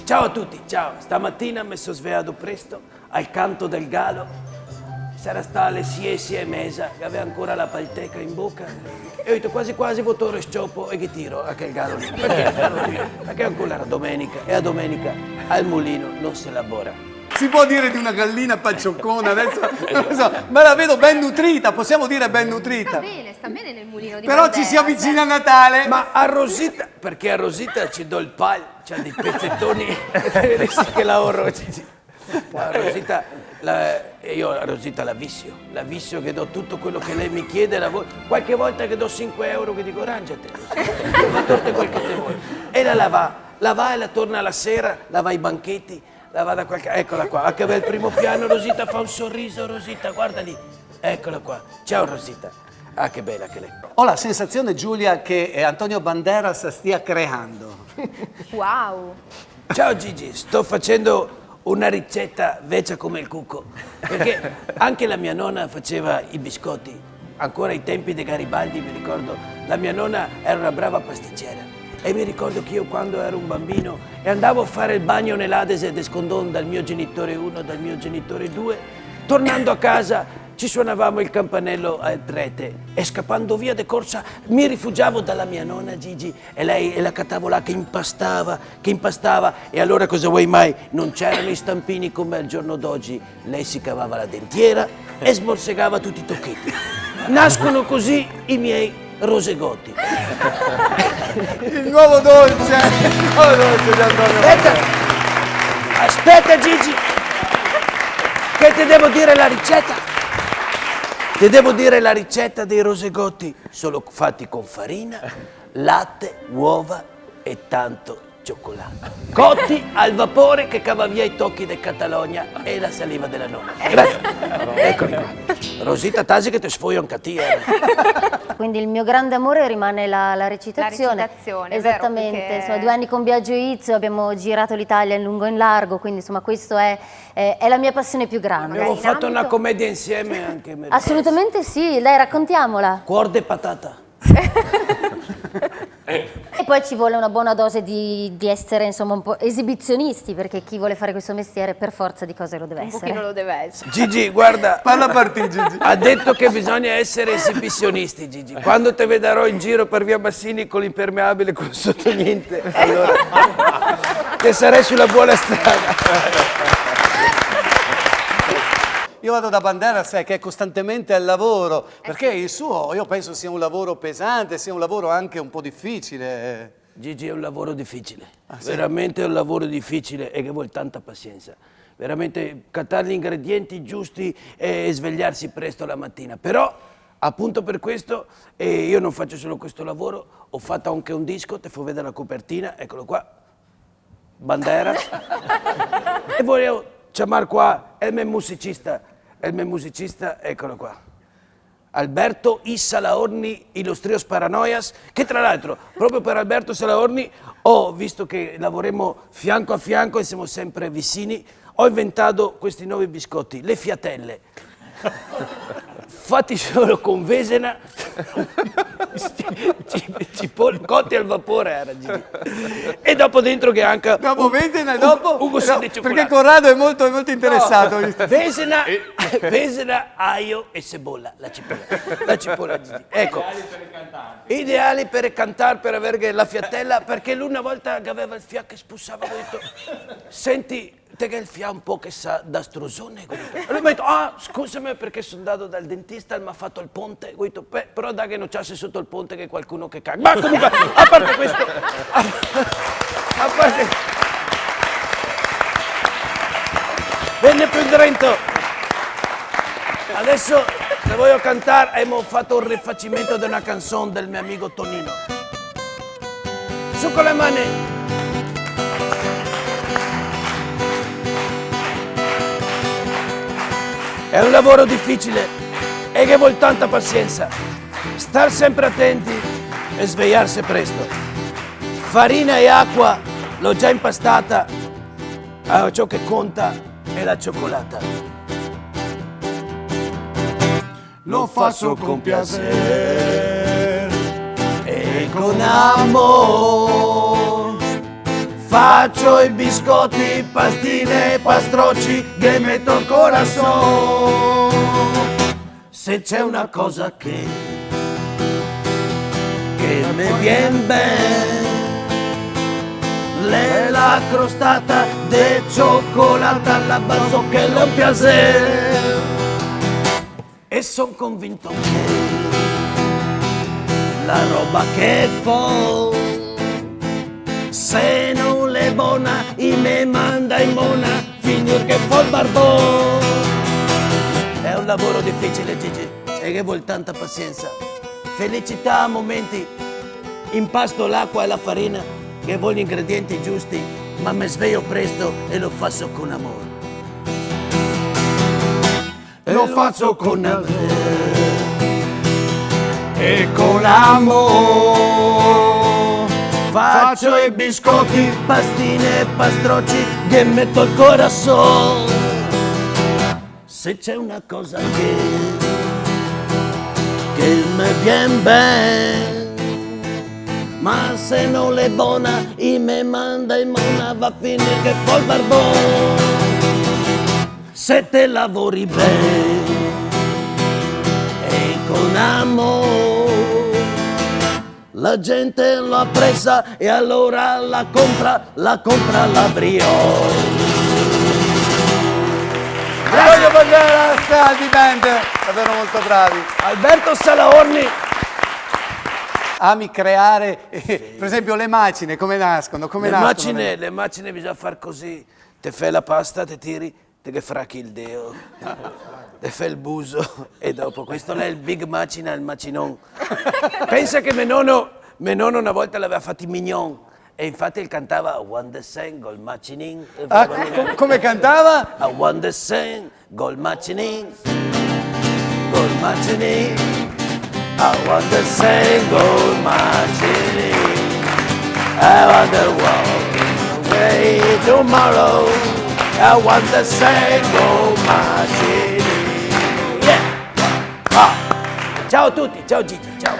Ciao a tutti, ciao. Stamattina mi sono svegliato presto, al canto del gallo. Sarà stata alle 6:30, che aveva ancora la palteca in bocca. E ho detto quasi quasi votore sciopo e che tiro a quel gallo lì. Perché ancora era domenica e a domenica al mulino non si lavora. Si può dire di una gallina paccioccona adesso? Non lo so, ma la vedo ben nutrita, possiamo dire ben nutrita. Sta bene nel mulino di Però Bandera, ci si avvicina a Natale. Ma a Rosita, perché a Rosita ci do il pal, c'ha dei pezzettoni che lavoro. A Rosita, io a Rosita la vissio che do tutto quello che lei mi chiede, qualche volta che do 5 euro che dico arrangiate, ma torte quel che te vuoi. E la va e la torna la sera, la va ai banchetti, la va da qualche, eccola qua, che bel primo piano, Rosita fa un sorriso, Rosita, guarda lì, eccola qua, ciao Rosita, ah che bella che lei. Ho la sensazione, Giulia, che Antonio Banderas stia creando. Wow. Ciao Gigi, sto facendo una ricetta vecchia come il cucco, perché anche la mia nonna faceva i biscotti, ancora ai tempi dei Garibaldi mi ricordo, la mia nonna era una brava pasticcera e mi ricordo che io quando ero un bambino e andavo a fare il bagno nell'Adese d'Escondon dal mio genitore 1, dal mio genitore 2, tornando a casa ci suonavamo il campanello al prete e scappando via di corsa mi rifugiavo dalla mia nonna Gigi e lei e la catavo là che impastava e allora cosa vuoi mai? Non c'erano i stampini come al giorno d'oggi, lei si cavava la dentiera e smorsegava tutti i tocchetti. Nascono così i miei rosegotti. Il nuovo dolce di Antonio. Aspetta Gigi, che ti devo dire la ricetta. Ti devo dire la ricetta dei rosegotti, sono fatti con farina, latte, uova e tanto cioccolato. Cotti al vapore che cava via i tocchi del Catalogna e la saliva della nonna. Grazie. Eccoli qua. Rosita Tasi che ti sfoglio un cattivo. Quindi il mio grande amore rimane la recitazione. La recitazione, esattamente, vero, perché... insomma, 2 anni con Biagio Izzo, abbiamo girato l'Italia in lungo e in largo, quindi insomma questo è la mia passione più grande. Abbiamo fatto una commedia insieme anche. Assolutamente sì, dai raccontiamola. Cuor de patata. E poi ci vuole una buona dose di essere insomma un po' esibizionisti, perché chi vuole fare questo mestiere per forza di cose lo deve Un essere. pochino lo deve essere. Gigi, guarda, Parla per te, Gigi. ha detto che bisogna essere esibizionisti, Gigi. Quando te vedrò in giro per via Massini con l'impermeabile con sotto niente, allora te sarai sulla buona strada. Io vado da Banderas che è costantemente al lavoro, perché il suo, io penso sia un lavoro pesante, sia un lavoro anche un po' difficile. Gigi, è un lavoro difficile, sì? veramente è un lavoro difficile e che vuole tanta pazienza. Veramente cattare gli ingredienti giusti e svegliarsi presto la mattina. Però, appunto per questo, io non faccio solo questo lavoro, ho fatto anche un disco, ti faccio vedere la copertina, eccolo qua, Banderas. E volevo chiamare qua il mio musicista, eccolo qua. Alberto I Salaorni y los Trios Paranoias, che tra l'altro, proprio per Alberto Salaorni, visto che lavoriamo fianco a fianco e siamo sempre vicini, ho inventato questi nuovi biscotti, le fiatelle. Fatti solo con Vesena, cotti al vapore era Gigi. E dopo dentro che anche... Dopo Vesena e dopo? Ugo No, di perché Corrado è molto interessato. No. Vesena, aglio e cipolla, la cipolla Gigi. Ecco, ideali per cantare, per avere la fiatella, perché lui una volta che aveva il fiato che spussava, ho detto, senti, te che il fiato un po' che sa da strusone. E lui mi ha detto, scusami perché sono andato dal dentista e mi ha fatto il ponte. Ho detto, però da che non c'è sotto il ponte che qualcuno che caga. Ma comunque, a parte questo, a parte... Venne più dentro. Adesso se voglio cantare, abbiamo fatto un rifacimento di una canzone del mio amico Tonino. Su con le mani. È un lavoro difficile e che vuole tanta pazienza. Star sempre attenti e svegliarsi presto. Farina e acqua l'ho già impastata, ciò che conta è la cioccolata. Lo faccio con piacere e con amor. Faccio i biscotti, pastine, pastrocci che metto il corazon. Se c'è una cosa che mi viene bene, è la crostata de cioccolata, la basso che è un piacere. E son convinto che la roba che fa, se non è buona, me manda in mona, finir che fa il barbone. È un lavoro difficile, Gigi, e che vuol tanta pazienza. Felicità a momenti, impasto l'acqua e la farina, che voglio ingredienti giusti, ma mi sveglio presto e lo faccio con amore. Lo faccio con amore e con amore. Faccio i biscotti, pastine e pastrocci che metto il corazon. Se c'è una cosa che mi viene bene, ma se non è buona, me manda in mona, va a finire che fa il barbone. Se te lavori bene e con amore, la gente lo apprezza e allora la compra la brioche. Voglio Banderas, di band, davvero molto bravi. Alberto Salaorni. Ami creare, per esempio le macine, come nascono? Le macine bisogna far così. Te fai la pasta, te tiri, te che fracchi il deo, te fai il buso e dopo questo là è il big macina, il macinon. Pensa che mio nonno una volta l'aveva fatto i mignon e infatti il cantava I want the same, gol macinin. Come cantava? I want the same, gol macinin, gol macinin. I want the same gold marching. I want the walk away tomorrow. I want the same gold marching. Yeah. Ah. Ciao a tutti, ciao Gigi, ciao.